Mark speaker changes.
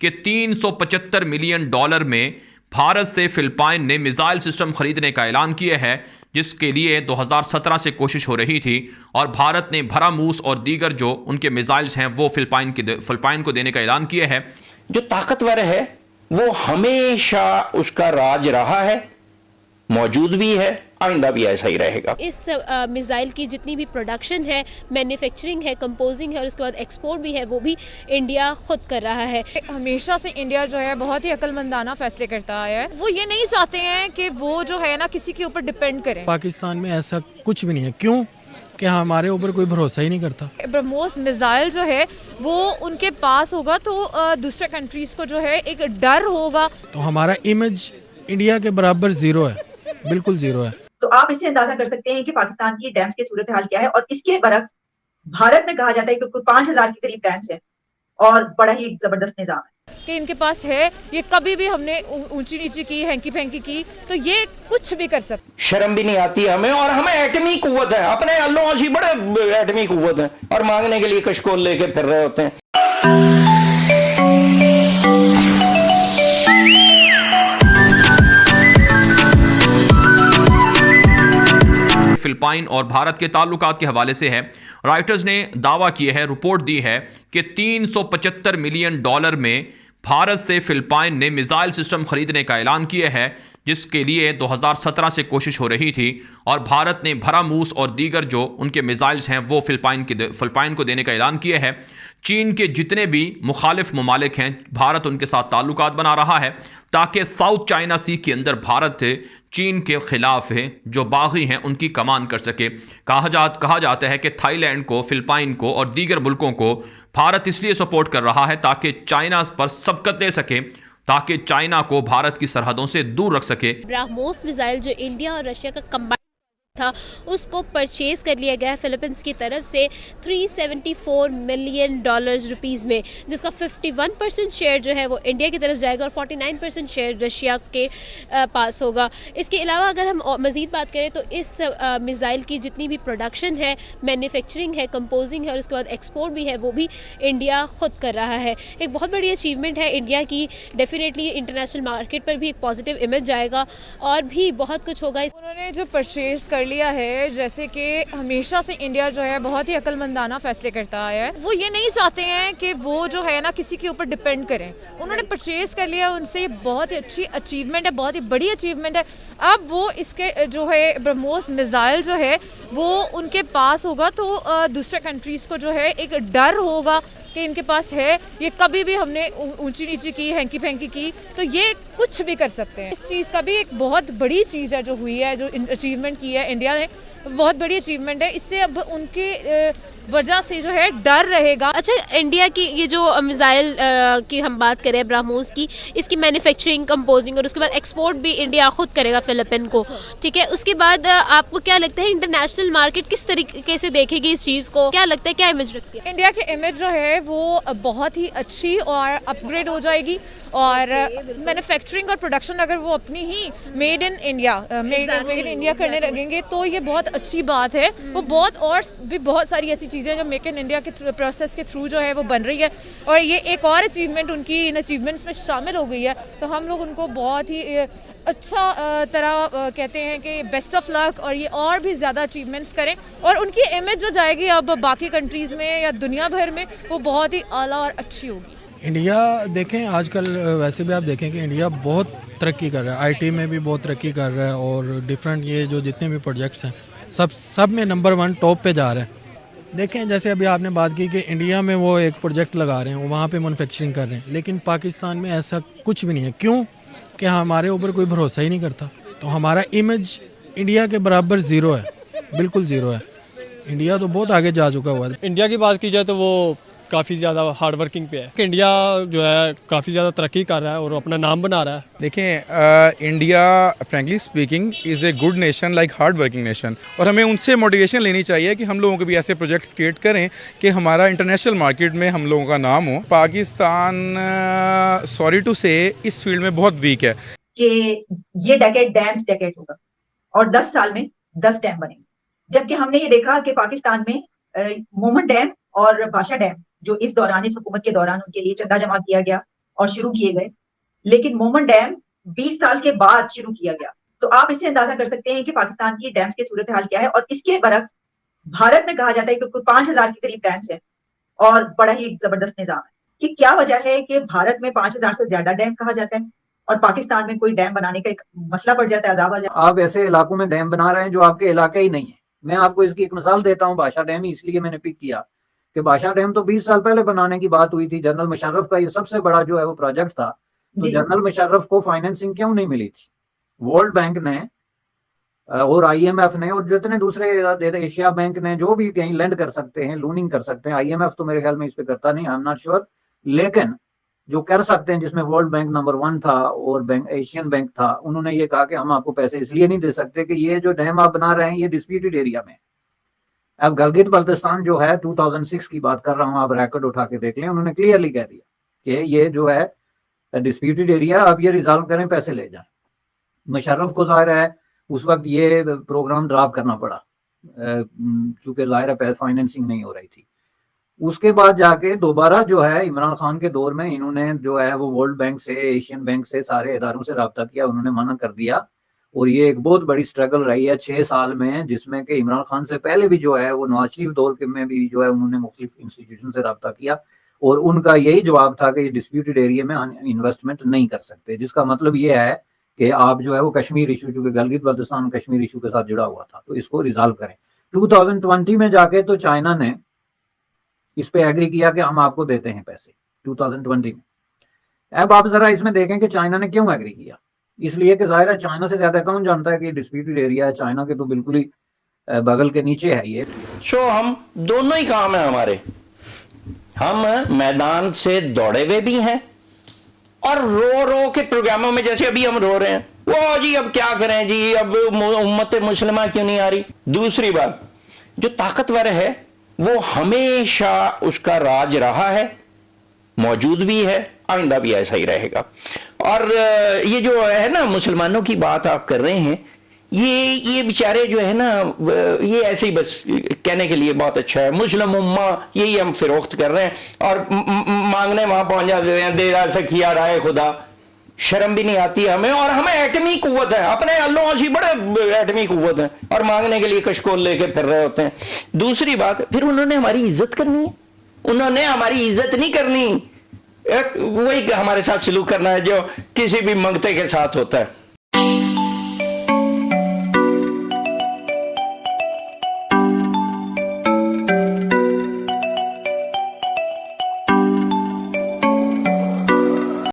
Speaker 1: कि $375 मिलियन में भारत से फिलिपाइन ने मिसाइल सिस्टम खरीदने का ऐलान किया है, जिसके लिए 2017 से कोशिश हो रही थी और भारत ने भरामूस और दीगर जो उनके मिसाइल्स हैं वो फिलिपाइन को देने का ऐलान किया है।
Speaker 2: जो ताकतवर है वो हमेशा उसका राज रहा है, मौजूद भी है, आइंदा भी ऐसा ही रहेगा।
Speaker 3: इस मिसाइल की जितनी भी प्रोडक्शन है, मैन्युफैक्चरिंग है, कंपोजिंग है और उसके बाद एक्सपोर्ट भी है, वो भी इंडिया खुद कर रहा है।
Speaker 4: हमेशा से इंडिया जो है बहुत ही अक्लमंदाना फैसले करता आया है। वो ये नहीं चाहते हैं कि वो जो है ना किसी के ऊपर डिपेंड करें।
Speaker 5: पाकिस्तान में ऐसा कुछ भी नहीं है। क्यों? कि हमारे ऊपर कोई भरोसा ही नहीं करता।
Speaker 4: ब्रह्मोस मिसाइल जो है वो उनके पास होगा तो दूसरे कंट्रीज को जो है एक डर होगा।
Speaker 5: तो हमारा इमेज इंडिया के बराबर जीरो है, बिल्कुल जीरो है।
Speaker 6: तो आप इससे अंदाजा कर सकते हैं कि पाकिस्तान की डैम्स की सूरत हाल क्या है। और इसके बरक्स भारत में कहा जाता है कि 5000 के करीब डैम्स है और बड़ा ही जबरदस्त निजाम है
Speaker 4: कि इनके पास है। ये कभी भी हमने ऊंची नीची की, हैंकी फैंकी की तो ये कुछ भी कर सकते।
Speaker 2: शर्म भी नहीं आती हमें, और हमें एटमी कुव्वत है, अपने अल्लाह जी बड़े एटमी कुव्वत है और मांगने के लिए कशकोल लेके फिर रहे होते हैं।
Speaker 1: फिलिपाइन और भारत के ताल्लुकात के हवाले से है। रॉयटर्स ने दावा किया है, रिपोर्ट दी है कि $375 मिलियन में भारत से फिलिपाइन ने मिसाइल सिस्टम खरीदने का ऐलान किया है, जिसके लिए 2017 से कोशिश हो रही थी और भारत ने भरामूस और दीगर जो उनके मिसाइल्स हैं वो फिलिपाइन को देने का ऐलान किया है। चीन के जितने भी मुखालिफ ममालिक हैं, भारत उनके साथ ताल्लुकात बना रहा है ताकि साउथ चाइना सी के अंदर भारत चीन के खिलाफ है जो बागी हैं उनकी कमान कर सके। कहा जाता है कि थाईलैंड को, फिलिपाइन को और दीगर मुल्कों को भारत इसलिए सपोर्ट कर रहा है ताकि चाइना पर सबकत ले सके, ताकि चाइना को भारत की सरहदों से दूर रख सके।
Speaker 3: ब्रह्मोस मिसाइल जो इंडिया और रशिया का कंबाइंड था उसको परचेज कर लिया गया फिलीपींस की तरफ से $374 मिलियन रुपीस में, जिसका 51% शेयर जो है वो इंडिया की तरफ जाएगा और 49% शेयर रशिया के पास होगा। इसके अलावा अगर हम मज़ीद बात करें तो इस मिसाइल की जितनी भी प्रोडक्शन है, मैन्युफैक्चरिंग है, कंपोजिंग है और उसके बाद एक्सपोर्ट भी है, वो भी इंडिया खुद कर रहा है। एक बहुत बड़ी अचीवमेंट है इंडिया की। डेफिनेटली इंटरनेशनल मार्केट पर भी एक पॉजिटिव इमेज जाएगा और भी बहुत कुछ होगा।
Speaker 4: उन्होंने जो परचेज कर लिया है, जैसे कि हमेशा से इंडिया जो है बहुत ही अक्लमंदाना फैसले करता आया है। वो ये नहीं चाहते हैं कि वो जो है ना किसी के ऊपर डिपेंड करें। उन्होंने परचेज कर लिया, उनसे बहुत ही अच्छी अचीवमेंट है, बहुत ही बड़ी अचीवमेंट है। अब वो इसके जो है ब्रह्मोस मिसाइल जो है वो उनके पास होगा तो दूसरे कंट्रीज को जो है एक डर होगा कि इनके पास है। ये कभी भी हमने ऊंची नीची की, हैंकी फैंकी की तो ये कुछ भी कर सकते हैं। इस चीज़ का भी एक बहुत बड़ी चीज़ है जो हुई है, जो अचीवमेंट की है इंडिया ने, बहुत बड़ी अचीवमेंट है। इससे अब उनके वजह से जो है डर रहेगा।
Speaker 3: अच्छा, इंडिया की ये जो मिसाइल की हम बात करें ब्रह्मोस की, इसकी मैन्युफैक्चरिंग, कंपोजिंग और उसके बाद एक्सपोर्ट भी इंडिया खुद करेगा फिलिपिन को, ठीक है। उसके बाद आपको क्या लगता है इंटरनेशनल मार्केट किस तरीके से देखेगी इस चीज़ को? क्या लगता है, क्या इमेज रखती है?
Speaker 4: इंडिया की इमेज जो है वो बहुत ही अच्छी और अपग्रेड हो जाएगी और मैन्युफैक्चरिंग और प्रोडक्शन अगर वो अपनी ही मेड इन इंडिया करने लगेंगे तो ये बहुत अच्छी बात है। वो बहुत सारी ऐसी चीज़ें जो मेक इन इंडिया के प्रोसेस के थ्रू जो है वो बन रही है और ये एक और अचीवमेंट उनकी इन अचीवमेंट्स में शामिल हो गई है। तो हम लोग उनको बहुत ही अच्छा तरह कहते हैं कि बेस्ट ऑफ लक और ये और भी ज़्यादा अचीवमेंट्स करें और उनकी इमेज जो जाएगी अब बाकी कंट्रीज़ में या दुनिया भर में वो बहुत ही आला और अच्छी होगी।
Speaker 5: इंडिया देखें आजकल, वैसे भी आप देखें कि इंडिया बहुत तरक्की कर रहा है, आईटी में भी बहुत तरक्की कर रहा है और डिफरेंट ये जो जितने भी प्रोजेक्ट्स हैं सब में नंबर 1 टॉप पे जा रहे हैं। देखें जैसे अभी आपने बात की कि इंडिया में वो एक प्रोजेक्ट लगा रहे हैं, वहाँ पे मैन्युफैक्चरिंग कर रहे हैं, लेकिन पाकिस्तान में ऐसा कुछ भी नहीं है। क्यों? कि हमारे ऊपर कोई भरोसा ही नहीं करता। तो हमारा इमेज इंडिया के बराबर ज़ीरो है, बिल्कुल ज़ीरो है। इंडिया तो बहुत आगे जा चुका हुआ है।
Speaker 7: इंडिया की बात की जाए तो वो काफ़ी ज़्यादा हार्ड वर्किंग पे है। इंडिया जो है काफ़ी ज़्यादा तरक्की कर रहा है और अपना नाम बना रहा है।
Speaker 8: देखें India frankly speaking is a good nation, like hard working nation, और हमें उनसे मोटिवेशन लेनी चाहिए कि हम लोगों को भी ऐसे प्रोजेक्ट्स क्रिएट करें कि हमारा इंटरनेशनल मार्केट में हम लोगों का नाम हो। पाकिस्तान सॉरी टू से इस फील्ड में बहुत वीक है
Speaker 6: कि ये डेकेड डैम्स डेकेड होगा और 10 साल में 10 डैम बनेंगे, जबकि हमने ये देखा कि पाकिस्तान में मोहम्मद डैम और बादशाह डैम जो इस हुकूमत के दौरान उनके लिए चंदा जमा किया गया और शुरू किए गए, लेकिन मोमन डैम 20 साल के बाद शुरू किया गया। तो आप इससे अंदाजा कर सकते हैं कि पाकिस्तान की डैम्स की सूरत हाल क्या है। और इसके बरक्स भारत में कहा जाता है कि कुल 5000 के करीब डैम्स हैं और बड़ा ही जबरदस्त निजाम है। कि क्या वजह है कि भारत में 5000 से ज्यादा डैम कहा जाता है और पाकिस्तान में कोई डैम बनाने का एक मसला पड़ जाता है, अजाब आ जाता है।
Speaker 9: आप ऐसे इलाकों में डैम बना रहे हैं जो आपके इलाके ही नहीं है। मैं आपको इसकी एक मिसाल देता हूँ, बादशाह डैम ही इसलिए मैंने पिक किया कि बादशाह डैम तो 20 साल पहले बनाने की बात हुई थी। जनरल मुशर्रफ का ये सबसे बड़ा जो है वो प्रोजेक्ट था। तो जनरल मुशर्रफ को फाइनेंसिंग क्यों नहीं मिली थी? वर्ल्ड बैंक ने और IMF ने और जितने दूसरे एशिया बैंक ने, जो भी कहीं लेंड कर सकते हैं, लोनिंग कर सकते हैं। IMF तो मेरे ख्याल में इस पे करता नहीं, आई एम नॉट श्योर, लेकिन जो कर सकते हैं, जिसमें वर्ल्ड बैंक नंबर 1 था और बैंक एशियन बैंक था, उन्होंने ये कहा कि हम आपको पैसे इसलिए नहीं दे सकते कि ये जो डैम आप बना रहे हैं ये डिस्प्यूटेड एरिया में। अब गिलगित बल्तिस्तान जो है, 2006 की बात कर रहा हूँ, आप रिकॉर्ड उठा के देख लें, उन्होंने क्लियरली कह दिया कि ये जो है डिस्प्यूटेड एरिया, आप ये रिजॉल्व करें, पैसे ले जाएं। मुशर्रफ को जाहिर है उस वक्त ये प्रोग्राम ड्रॉप करना पड़ा, चूंकि जाहिर है फाइनेंसिंग नहीं हो रही थी। उसके बाद जाके दोबारा जो है इमरान खान के दौर में इन्होंने जो है वो वर्ल्ड बैंक से, एशियन बैंक से, सारे इदारों से रब्ता किया, उन्होंने मना कर दिया। और ये एक बहुत बड़ी स्ट्रगल रही है 6 साल में, जिसमें कि इमरान खान से पहले भी जो है वो नवाज शरीफ दौर के में भी जो है उन्होंने मुख्तलिफ इंस्टीट्यूशन से रब्ता किया और उनका यही जवाब था कि ये डिस्प्यूटेड एरिया में इन्वेस्टमेंट नहीं कर सकते। जिसका मतलब ये है कि आप जो है वो कश्मीर इशू, चूंकि गिलगित बल्तिस्तान कश्मीर इशू के साथ जुड़ा हुआ था, तो इसको रिजॉल्व करें। 2020 में जाके तो चाइना ने इस पे एग्री किया कि हम आपको देते हैं पैसे 2020 में। अब आप जरा इसमें देखें कि चाइना ने क्यों एग्री किया। इसलिए कि जाहिर है चाइना से ज्यादा कौन जानता है कि डिस्प्यूटेड एरिया है। चाइना के तो बिल्कुल ही बगल के नीचे है ये।
Speaker 2: हम दोनों ही काम है हमारे, हम मैदान से दौड़े हुए भी हैं और रो रो के प्रोग्रामों में, जैसे अभी हम रो रहे हैं, वो जी अब क्या करें जी, अब उम्मत मुस्लिमा क्यों नहीं आ रही। दूसरी बात, जो ताकतवर है वो हमेशा उसका राज रहा है, मौजूद भी है, आइंदा भी ऐसा ही रहेगा। और ये जो है ना मुसलमानों की बात आप कर रहे हैं, ये बेचारे जो है ना, ये ऐसे ही बस कहने के लिए बहुत अच्छा है, मुस्लिम उम्मा, यही हम फिरोख्त कर रहे हैं और मांगने वहां पहुंच जाते हैं, दे रहा सखिया राय खुदा। शर्म भी नहीं आती हमें, और हमें एटमी कुव्वत है, अपने अल्लाह से बड़े एटमी कुव्वत है और मांगने के लिए कशकोल लेके फिर रहे होते हैं। दूसरी बात, फिर उन्होंने हमारी इज्जत करनी है, उन्होंने हमारी इज्जत नहीं करनी, वही हमारे साथ सलूक करना है जो किसी भी मंगते के साथ होता है।